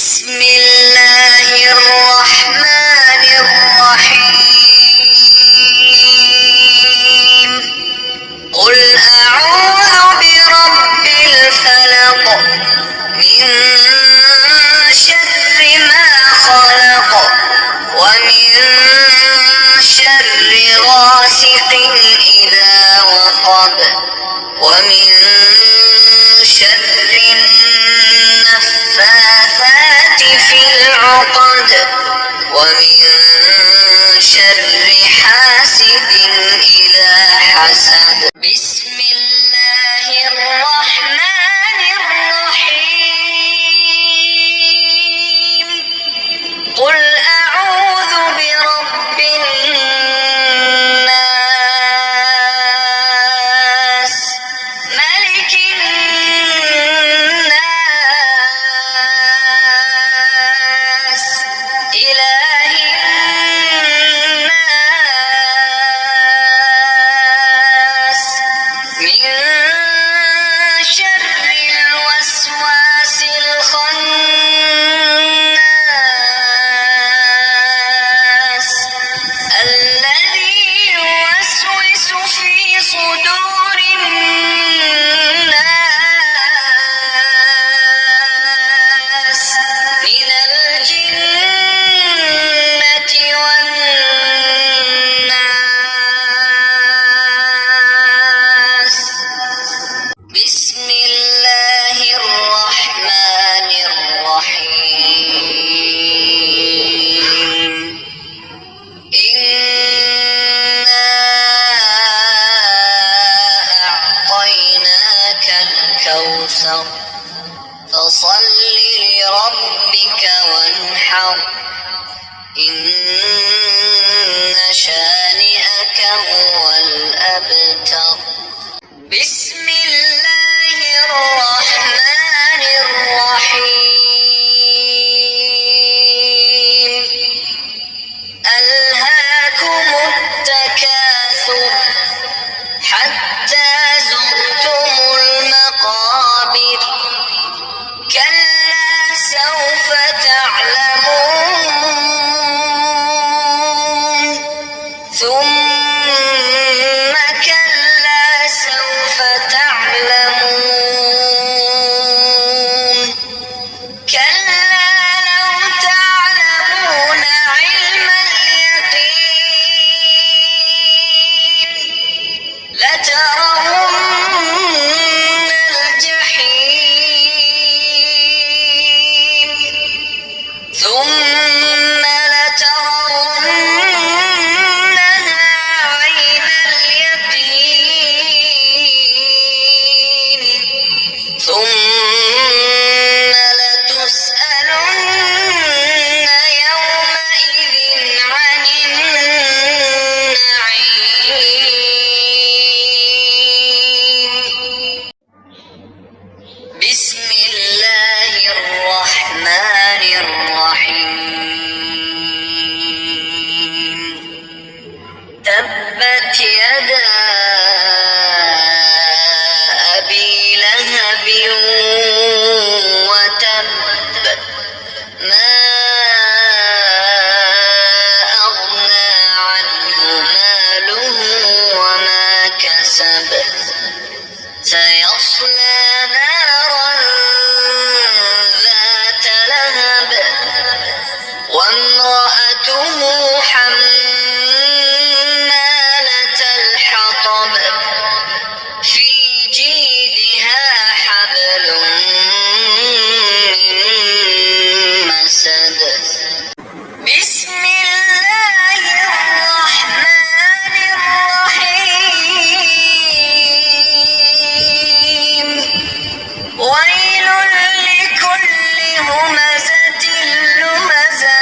بسم الله الرحمن الرحيم. قل أعوذ برب الفلق من شر ما خلق ومن شر غاسق إذا وقب ومن شر النفاثات في العقد ومن شر حاسد إذا حسد. بسم الله الرحمن الرحيم. قل أعوذ برب الناس ملك الناس إله الناس من شر الوسواس الخناس الذي يوسوس في صدور الناس من الجنة والناس. بسم الله الرحمن الرحيم. إنا أعطيناك الكوثر فصل لربك وانحر إن شانئك هو الأبتر. بسم الله الرحمن الرحيم. ألهاكم التكاثر حتى زرتم المقابر كلا سوف تعلمون ثم كلا سوف تعلمون كلا لو تعلمون علم اليقين لترون الجحيم ثم لترونها عين اليقين ثم لتسألن يومئذ عن النعيم. بسم الله الرحمن الرحيم. تبت يدا أبي لهب وتب ما أغنى عنه ماله وما كسب سيصلى نارا ذات لهب وامرأته حمالة الحطب في جيدها حبل من مسد. بسم الله الرحمن الرحيم. ويل لكل همزة لمزة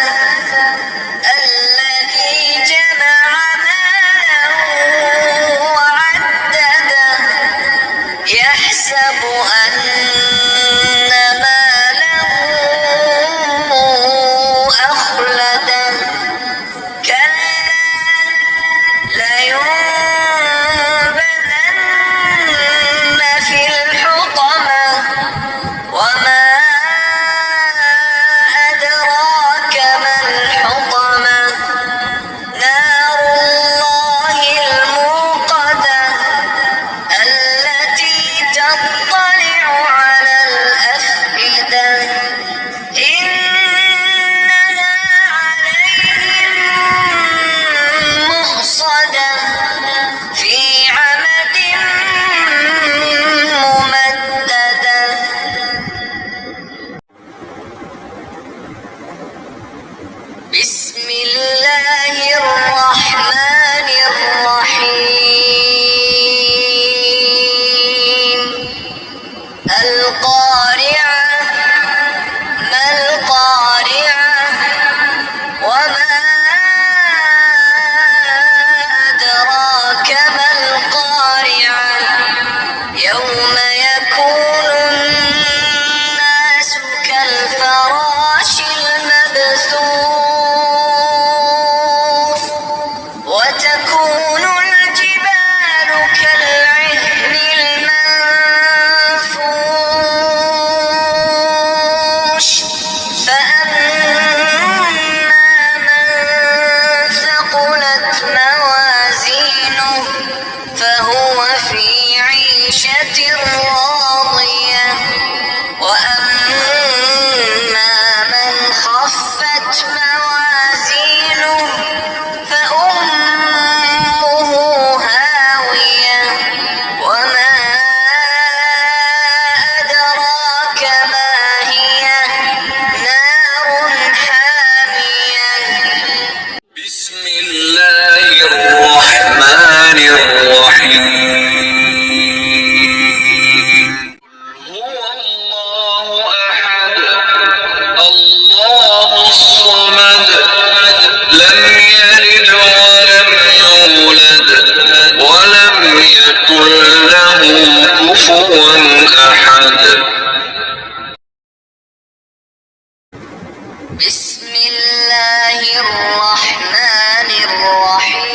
بسم الله الرحمن الرحيم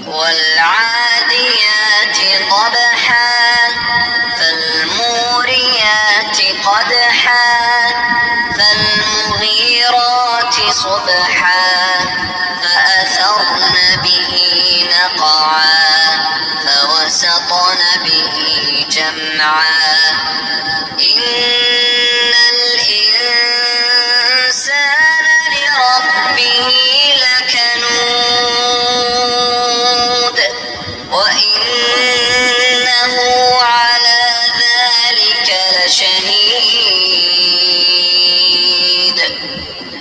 والعاديات ضبحا فالموريات قدحا فالمغيرات صبحا فأثرن به نقعا فوسطن به جمعا إن الإنسان لربه لكنود وإنه على ذلك لشهيد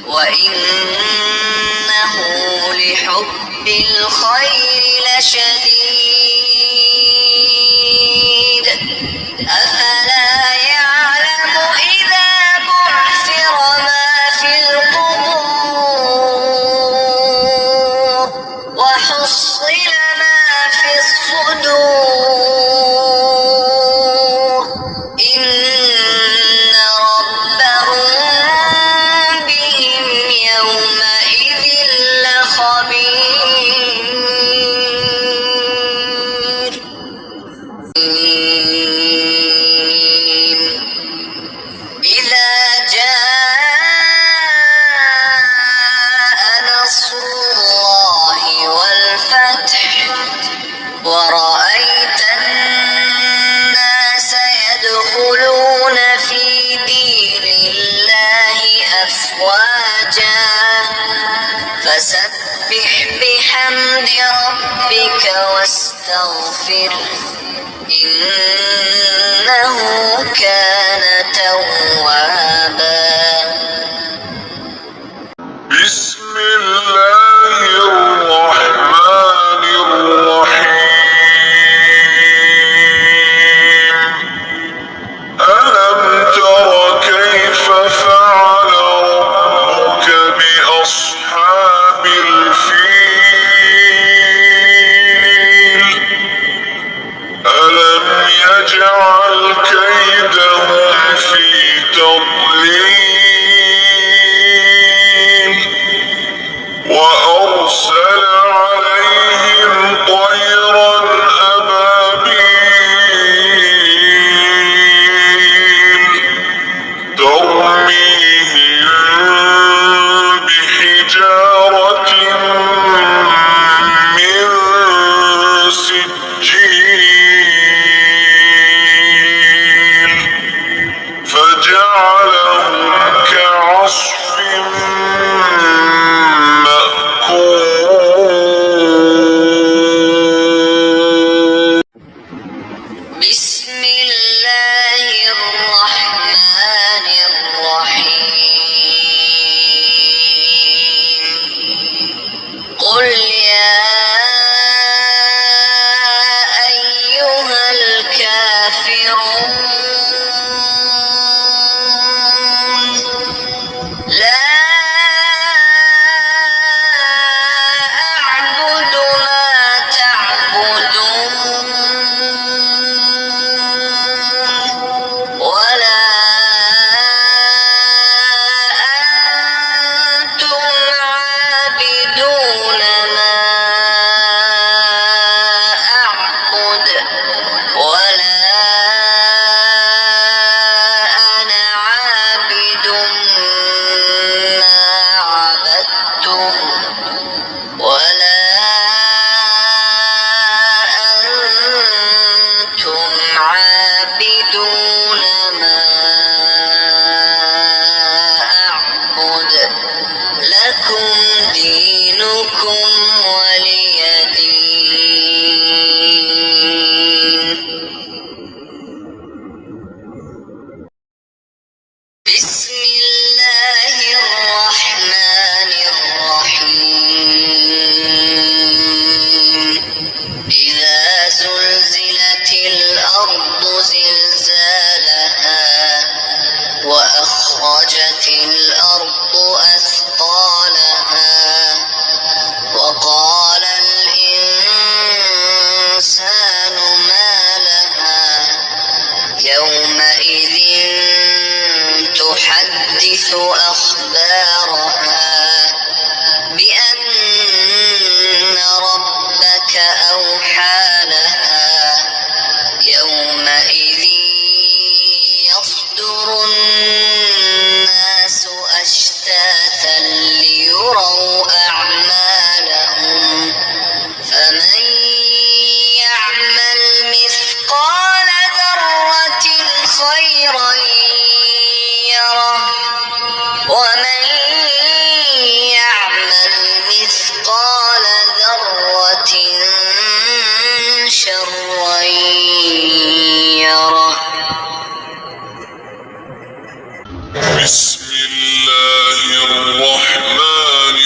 وإنه لحب الخير لشديد أفلا يعلم إذا بعثر ما في القبور وحصل ما في الصدور إن ربهم بهم يومئذ لخبير إذا جاء نصر الله والفتح ورأيت الناس يدخلون في دين الله أفواجا فسبح بحمد ربك واستغفره إنه كان توابا بسم الله الرحمن الرحيم ألم تر كيف فعل ربك بأصحاب الفيل ألم يجعل كيدهم في تضليل وأرسل عليهم طيرا أبابيل ترميهم بحجارة من سجيل فجعلهم كعصف مأكول بسم الله الرحمن الرحيم قل يا أيها الكافرون لا أعبد ما تعبدون ولا أنتم عابدون ما أعبد ولا أنا عابد ما عبدتم ولا أنتم عابدون ما أعبد لكم دينكم ولي دين بسم الله الرحمن الرحيم إذا زلزلت الأرض زلزالها وأخرجت الأرض أثقالها وقال الإنسان ما لها يومئذ أخبارها بأن ربك أوحى لها يومئذ يصدر الناس أشتاتا ليروا أعمالهم فمن يعمل مثقال ذرة خيرا يره ومن يعمل مثقال ذرة شرا يره. بسم الله الرحمن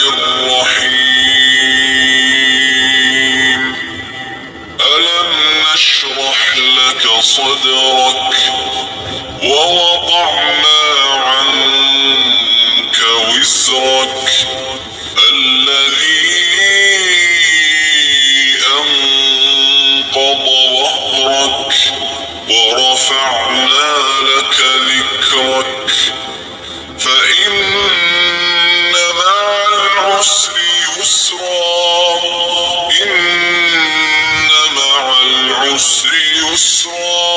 الرحيم ألم نشرح لك صدرك ووضعنا عنك وزرك الذي أنقض ظهرك ورفعنا لك ذكرك فإن مع العسر يسرا إن مع العسر يسرا